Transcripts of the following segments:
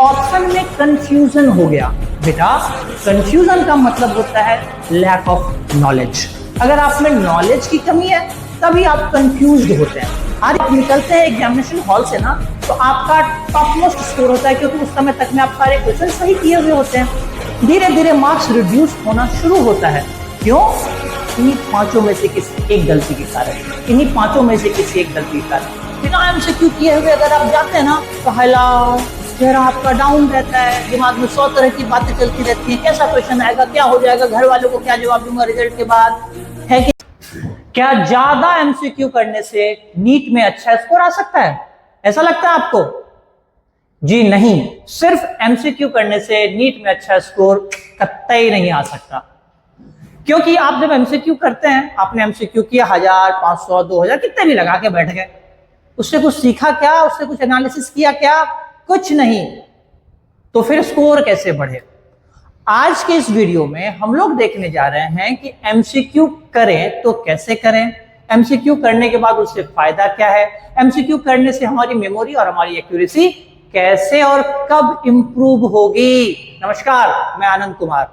Option में confusion हो गया। बेटा कंफ्यूजन का मतलब होता है लैक ऑफ नॉलेज। अगर आप में नॉलेज की कमी है तभी आप कंफ्यूज्ड होते हैं। आज आप निकलते हैं एग्जामिनेशन हॉल से ना तो आपका टॉप मोस्ट स्कोर होता है, क्योंकि उस समय तक में आप सारे क्वेश्चन सही किए हुए होते हैं। धीरे धीरे मार्क्स रिड्यूस होना शुरू होता है। क्यों? इन्हीं पांचों में से किसी एक गलती के कारण, इन्हीं पांचों में से किसी एक गलती के कारण। बिना एमसीक्यू किए हुए अगर आप जाते हैं ना तो हेलो चेहरा आपका डाउन रहता है, दिमाग में 100 तरह की बातें चलती रहती हैं। कैसा क्वेश्चन आएगा, क्या हो जाएगा, घर वालों को क्या जवाब दूंगा रिजल्ट के बाद, है कि क्या ज्यादा एमसीक्यू करने से नीट में अच्छा स्कोर आ सकता है? ऐसा लगता है आपको? जी नहीं, सिर्फ एमसीक्यू करने से नीट में अच्छा स्कोर कतई नहीं आ सकता। क्योंकि आप जब एमसीक्यू करते हैं, आपने एमसीक्यू किया 1000, 500, 2000 कितने भी लगा के बैठ गए, उससे कुछ सीखा क्या, उससे कुछ एनालिसिस किया क्या? कुछ नहीं। तो फिर स्कोर कैसे बढ़े? आज के इस वीडियो में हम लोग देखने जा रहे हैं कि एमसीक्यू करें तो कैसे करें, एमसीक्यू करने के बाद उससे फायदा क्या है, एमसीक्यू करने से हमारी मेमोरी और हमारी एक्यूरेसी कैसे और कब इंप्रूव होगी। नमस्कार, मैं आनंद कुमार।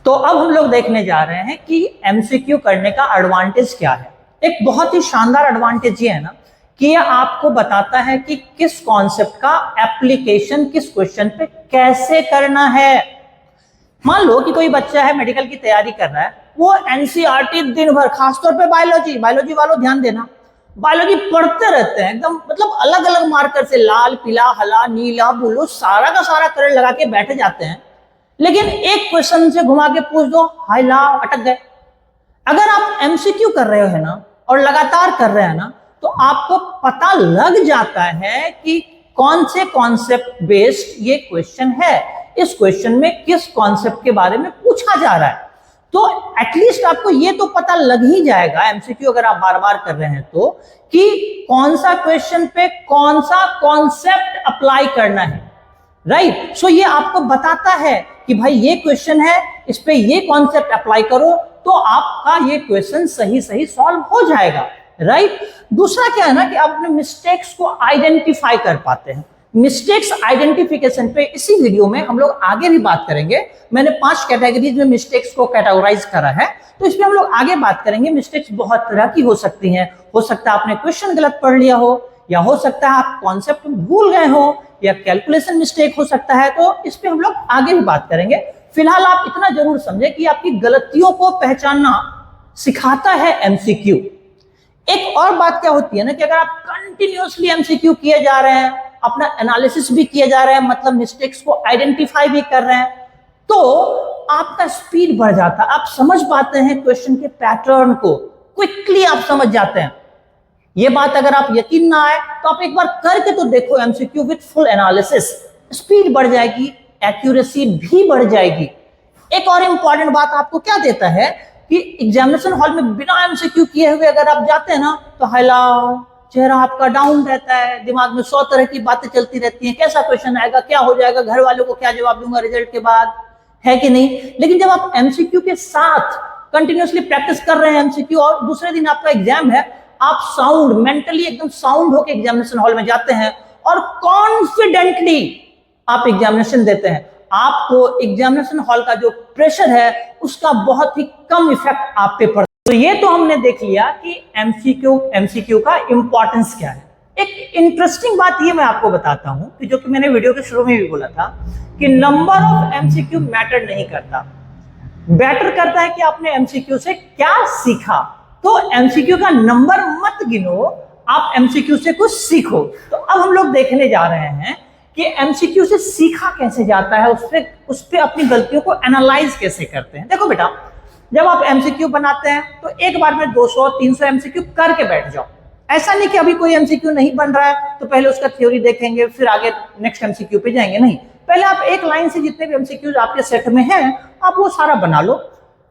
तो अब हम लोग देखने जा रहे हैं कि एमसीक्यू करने का एडवांटेज क्या है। एक बहुत ही शानदार एडवांटेज ये है ना कि ये आपको बताता है कि किस कॉन्सेप्ट का एप्लीकेशन किस क्वेश्चन पे कैसे करना है। मान लो कि कोई बच्चा है, मेडिकल की तैयारी कर रहा है, वो एनसीईआरटी दिन भर, खासतौर पे बायोलॉजी वालों ध्यान देना, बायोलॉजी पढ़ते रहते हैं एकदम, मतलब अलग अलग मार्कर से लाल, पीला, हरा, नीला, ब्लू, सारा का सारा कलर लगा के बैठे जाते हैं। लेकिन एक क्वेश्चन से घुमा के पूछ दो, हाय ला, अटक गए। अगर आप एमसीक्यू कर रहे हो ना और लगातार कर रहे हैं ना तो आपको पता लग जाता है कि कौन से कॉन्सेप्ट बेस्ड ये क्वेश्चन है, इस क्वेश्चन में किस कॉन्सेप्ट के बारे में पूछा जा रहा है। तो एटलीस्ट आपको ये तो पता लग ही जाएगा एमसीक्यू अगर आप बार बार कर रहे हैं तो, कि कौन सा क्वेश्चन पे कौन सा कॉन्सेप्ट अप्लाई करना है। राइट? सो ये आपको बताता है कि भाई ये क्वेश्चन है, इस पे ये कॉन्सेप्ट अप्लाई करो तो आपका ये क्वेश्चन सही सही सॉल्व हो जाएगा। राइट? दूसरा क्या है ना कि आप अपने मिस्टेक्स को आइडेंटिफाई कर पाते हैं। मिस्टेक्स आइडेंटिफिकेशन पे इसी वीडियो में हम लोग आगे भी बात करेंगे। मैंने 5 कैटेगरीज में मिस्टेक्स को कैटेगराइज करा है, तो इसमें हम लोग आगे बात करेंगे। मिस्टेक्स बहुत तरह की हो सकती हैं। हो सकता है आपने क्वेश्चन गलत पढ़ लिया हो, या हो सकता है आप कॉन्सेप्ट भूल गए हो, या कैलकुलेशन मिस्टेक हो सकता है। तो इस पे हम लोग आगे भी बात करेंगे। फिलहाल आप इतना जरूर समझें कि आपकी गलतियों को पहचानना सिखाता है एमसीक्यू। एक और बात क्या होती है ना कि अगर आप कंटिन्यूअसली एमसीक्यू किए जा रहे हैं, अपना एनालिसिस भी किए जा रहे हैं, मतलब मिस्टेक्स को आइडेंटिफाई भी कर रहे हैं, तो आपका स्पीड बढ़ जाता है। आप समझ पाते हैं क्वेश्चन के पैटर्न को, क्विकली आप समझ जाते हैं। ये बात अगर आप यकीन ना आए तो आप एक बार करके तो देखो MCQ with full analysis, speed बढ़ जाएगी, एक्यूरेसी भी बढ़ जाएगी। एक और इंपॉर्टेंट बात आपको क्या देता है कि एग्जामिनेशन हॉल में बिना एमसीक्यू किए हुए अगर आप जाते हैं ना तो हेलो चेहरा आपका डाउन रहता है, दिमाग में 100 तरह की बातें चलती रहती हैं। कैसा क्वेश्चन आएगा, क्या हो जाएगा, घर वालों को क्या जवाब दूंगा रिजल्ट के बाद, है कि नहीं? लेकिन जब आप एमसीक्यू के साथ कंटिन्यूअसली प्रैक्टिस कर रहे हैं एमसीक्यू और दूसरे दिन आपका एग्जाम है, आप साउंड मेंटली एकदम साउंड होकर एग्जामिनेशन हॉल में जाते हैं और कॉन्फिडेंटली आप एग्जामिनेशन देते हैं। आपको एग्जामिनेशन हॉल का जो प्रेशर है उसका बहुत ही कम इफेक्ट आप पे पड़ता है। तो ये तो हमने देख लिया कि एमसीक्यू का इंपॉर्टेंस क्या है। एक इंटरेस्टिंग बात ये मैं आपको बताता हूं कि जो कि मैंने वीडियो के शुरू में भी बोला था कि नंबर ऑफ एमसीक्यू मैटर नहीं करता, मैटर करता है कि आपने एमसीक्यू से क्या सीखा। तो एमसीक्यू का नंबर मत गिनो, आप एमसीक्यू से कुछ सीखो। तो अब हम लोग देखने जा रहे हैं कि एमसीक्यू से सीखा कैसे जाता है, उस पे अपनी गलतियों को एनालाइज कैसे करते हैं। देखो बेटा, जब आप एमसीक्यू बनाते हैं तो एक बार में 200 300 एमसीक्यू करके बैठ जाओ। ऐसा नहीं कि अभी कोई एमसीक्यू नहीं बन रहा है तो पहले उसका थ्योरी देखेंगे फिर आगे नेक्स्ट एमसीक्यू पे जाएंगे, नहीं। पहले आप एक लाइन से जितने भी एमसीक्यूज आपके सेट में हैं आप वो सारा बना लो,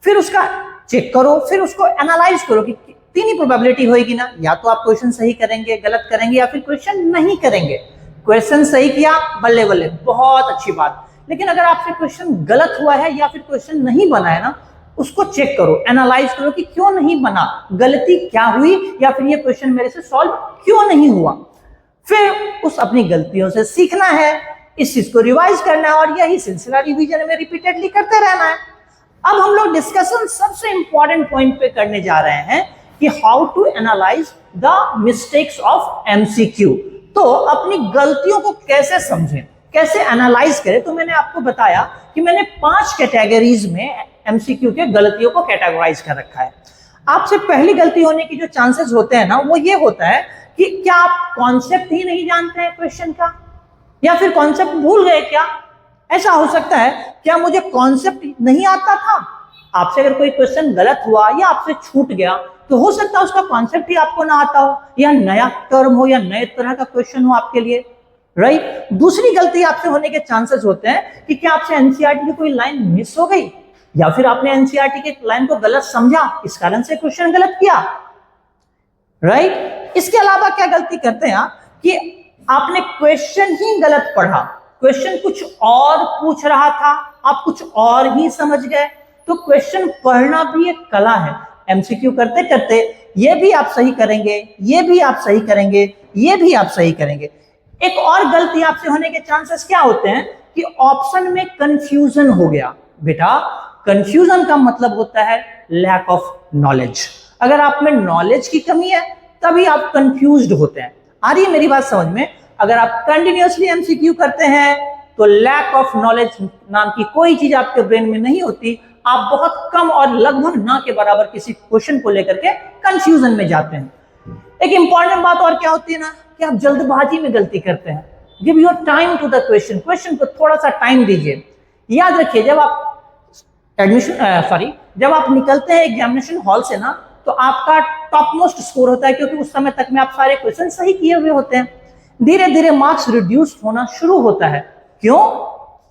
फिर उसका चेक करो, फिर उसको एनालाइज करो कि 3 ही प्रोबेबिलिटी होगी ना, या तो आप क्वेश्चन सही करेंगे, गलत करेंगे, या फिर क्वेश्चन नहीं करेंगे। क्वेश्चन सही किया, बल्ले बल्ले, बहुत अच्छी बात। लेकिन अगर आपसे क्वेश्चन गलत हुआ है या फिर क्वेश्चन नहीं बना है ना, उसको चेक करो, एनालाइज करो कि क्यों नहीं बना, गलती क्या हुई, या फिर ये क्वेश्चन मेरे से सॉल्व क्यों नहीं हुआ। फिर उस अपनी गलतियों से सीखना है इस चीज को रिवाइज करना है और यही सिलसिला रिवीजन में रिपीटेडली करते रहना है। अब हम लोग डिस्कशन सबसे इंपॉर्टेंट पॉइंट पे करने जा रहे हैं कि how to analyse the mistakes of MCQ. तो अपनी गलतियों को कैसे समझें, कैसे एनालाइज करें। तो मैंने आपको बताया कि मैंने 5 कैटेगरीज में एमसीक्यू के गलतियों को कैटेगराइज कर रखा है। आपसे पहली गलती होने की जो चांसेस होते हैं ना, वो ये होता है कि क्या आप कॉन्सेप्ट ही नहीं जानते हैं क्वेश्चन का, या फिर कॉन्सेप्ट भूल गए क्या। ऐसा हो सकता है, क्या मुझे कॉन्सेप्ट नहीं आता था। आपसे अगर कोई क्वेश्चन गलत हुआ या आपसे छूट गया तो हो सकता है उसका कॉन्सेप्ट ही आपको ना आता हो, या नया टर्म हो, या नए तरह का क्वेश्चन हो आपके लिए, राइट। दूसरी गलती आपसे होने के चांसेस होते हैं कि क्या आपसे एनसीईआरटी की कोई लाइन मिस हो गई, या फिर आपने एनसीईआरटी के लाइन को गलत समझा, इस कारण से क्वेश्चन गलत किया, राइट। इसके अलावा क्या गलती करते हैं आप कि आपने क्वेश्चन ही गलत पढ़ा, क्वेश्चन कुछ और पूछ रहा था, आप कुछ और ही समझ गए। तो क्वेश्चन पढ़ना भी एक कला है। एमसीक्यू करते करते ये भी आप सही करेंगे, ये भी आप सही करेंगे, ये भी आप सही करेंगे। एक और गलती आपसे होने के चांसेस क्या होते हैं कि ऑप्शन में कंफ्यूजन हो गया। बेटा, कंफ्यूजन का मतलब होता है लैक ऑफ नॉलेज। अगर आप में नॉलेज की कमी है तभी आप कंफ्यूज्ड होते हैं। आ रही है मेरी बात समझ में। अगर आप कंटिन्यूअसली एमसीक्यू करते हैं तो लैक ऑफ नॉलेज नाम की कोई चीज आपके ब्रेन में नहीं होती। आप बहुत कम और लगभग ना के बराबर किसी क्वेश्चन को लेकर के कंफ्यूजन में जाते हैं। एक इंपॉर्टेंट बात और क्या होती है ना, कि आप जल्दबाजी में गलती करते हैं। Give your time to the question, question को थोड़ा सा टाइम दीजिए। याद रखिए, जब आप निकलते हैं एग्जामिनेशन हॉल से ना, तो आपका टॉप मोस्ट स्कोर होता है, क्योंकि उस समय तक में आप सारे क्वेश्चन सही किए हुए होते हैं। धीरे धीरे मार्क्स रिड्यूस होना शुरू होता है। क्यों?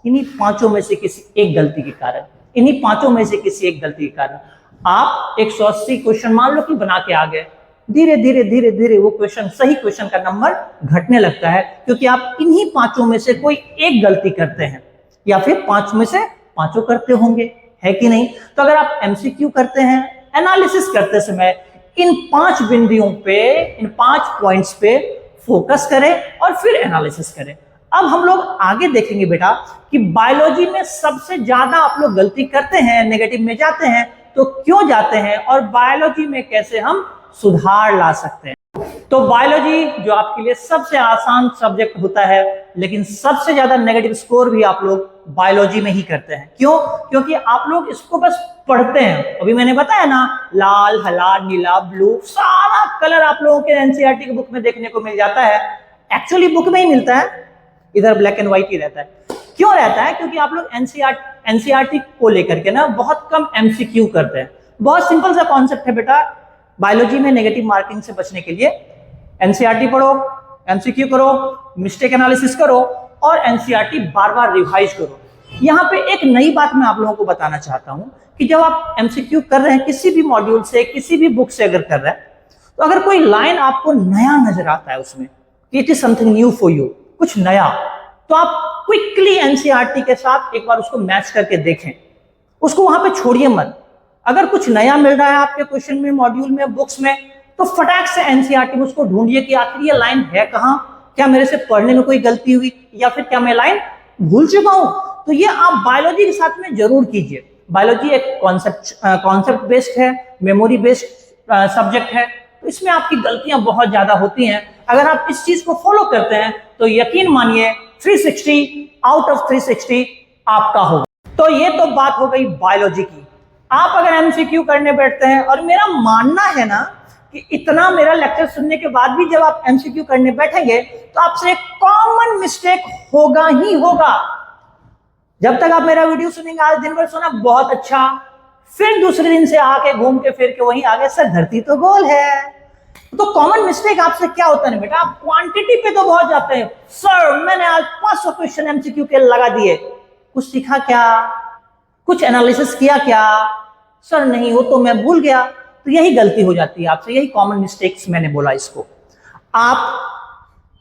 इन्हीं 5 में से किसी एक गलती के कारण, इन्हीं 5 में से किसी एक गलती के कारण आप 180 क्वेश्चन मान लो कि बना के आ गए। धीरे धीरे धीरे धीरे वो क्वेश्चन, सही क्वेश्चन का नंबर घटने लगता है, क्योंकि आप इन्हीं 5 में से कोई एक गलती करते हैं, या फिर 5 में से 5 करते होंगे, है कि नहीं। तो अगर आप एमसीक्यू करते हैं, एनालिसिस करते समय इन 5 बिंदुओं पे, इन 5 पॉइंट्स पे फोकस करें और फिर एनालिसिस करें। अब हम लोग आगे देखेंगे बेटा कि बायोलॉजी में सबसे ज्यादा आप लोग गलती करते हैं, नेगेटिव में जाते हैं, तो क्यों जाते हैं और बायोलॉजी में कैसे हम सुधार ला सकते हैं। तो बायोलॉजी जो आपके लिए सबसे आसान सब्जेक्ट होता है, लेकिन सबसे ज्यादा नेगेटिव स्कोर भी आप लोग बायोलॉजी में ही करते हैं। क्यों? क्योंकि आप लोग इसको बस पढ़ते हैं। अभी मैंने बताया ना, लाल, हरा, नीला, ब्लू, सारा कलर आप लोगों के एनसीईआरटी की बुक में देखने को मिल जाता है। एक्चुअली बुक में ही मिलता है, इधर ब्लैक एंड व्हाइट ही रहता है। क्यों रहता है? क्योंकि आप लोग एनसीईआरटी को लेकर के ना बहुत कम एमसीक्यू करते हैं। बहुत सिंपल सा कॉन्सेप्ट है बेटा, बायोलॉजी में नेगेटिव मार्किंग से बचने के लिए एनसीईआरटी पढ़ो, एमसीक्यू करो, मिस्टेक एनालिसिस करो और एनसीईआरटी बार बार रिवाइज करो। यहाँ पे एक नई बात मैं आप लोगों को बताना चाहता हूँ कि जब आप एमसीक्यू कर रहे हैं किसी भी मॉड्यूल से, किसी भी बुक से अगर कर रहे हैं, तो अगर कोई लाइन आपको नया नजर आता है उसमें, it is something new for you, कुछ नया, तो आप क्विकली एनसीईआरटी के साथ एक बार उसको मैच करके देखें, उसको वहां पे छोड़िए मत। अगर कुछ नया मिल रहा है आपके क्वेश्चन में, मॉड्यूल में, बुक्स में, तो फटाक से एनसीईआरटी में उसको ढूंढिए कि आखिर ये लाइन है कहां, क्या मेरे से पढ़ने में कोई गलती हुई, या फिर क्या मैं लाइन भूल चुका हूं। तो ये आप बायोलॉजी के साथ में जरूर कीजिए। बायोलॉजी एक कॉन्सेप्ट बेस्ड है, मेमोरी बेस्ड सब्जेक्ट है, तो इसमें आपकी गलतियां बहुत ज्यादा होती हैं। अगर आप इस चीज को फॉलो करते हैं तो यकीन मानिए 360 आउट ऑफ 360 आपका होगा। तो ये तो बात हो गई बायोलॉजी की। आप अगर एमसीक्यू करने बैठते हैं, और मेरा मानना है ना कि इतना मेरा लेक्चर सुनने के बाद भी जब आप एमसीक्यू करने बैठेंगे तो आपसे एक कॉमन मिस्टेक होगा ही होगा। जब तक आप मेरा वीडियो सुनेंगे, आज दिन भर सुना बहुत अच्छा, फिर दूसरे दिन से आके घूम के फिर के वहीं आगे, सर धरती तो गोल है। तो कॉमन मिस्टेक आपसे क्या होता है ना बेटा, आप क्वांटिटी पे तो बहुत जाते हैं। सर मैंने आज 500 क्वेश्चन एमसीक्यू के लगा दिए, कुछ सीखा क्या, कुछ एनालिसिस किया क्या? सर नहीं, वो तो मैं भूल गया। तो यही गलती हो जाती है आपसे, यही कॉमन मिस्टेक्स मैंने बोला इसको। आप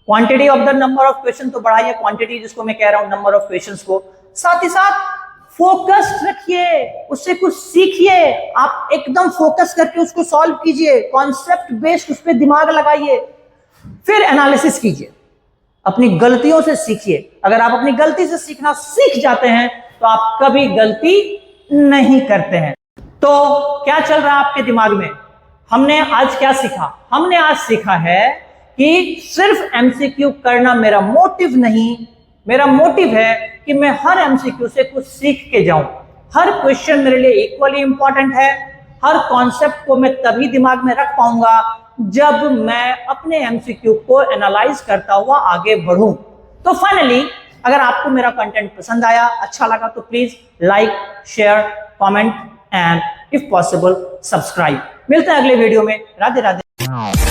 quantity of the number of question तो बढ़ाइए, क्वांटिटी जिसको मैं कह रहा हूं नंबर ऑफ क्वेश्चंस को, साथ ही साथ फोकस रखिए, उससे कुछ सीखिए। आप एकदम फोकस करके उसको सॉल्व कीजिए, कॉन्सेप्ट बेस्ड उस पर दिमाग लगाइए, फिर एनालिसिस कीजिए। अपनी गलतियों से सीखिए। अगर आप अपनी गलती से सीखना सीख जाते हैं तो आप कभी गलती नहीं करते हैं। तो क्या चल रहा है आपके दिमाग में? हमने आज क्या सीखा? हमने आज सीखा है कि सिर्फ एमसीक्यू करना मेरा मोटिव नहीं, मेरा मोटिव है कि मैं हर एमसीक्यू से कुछ सीख के जाऊं। हर क्वेश्चन मेरे लिए इक्वली इंपॉर्टेंट है। हर कॉन्सेप्ट को मैं तभी दिमाग में रख पाऊंगा जब मैं अपने एमसीक्यू को एनालाइज करता हुआ आगे बढ़ूं। तो फाइनली, अगर आपको मेरा कंटेंट पसंद आया, अच्छा लगा, तो please like, share, comment and if possible subscribe. मिलते हैं अगले वीडियो में। राधे राधे।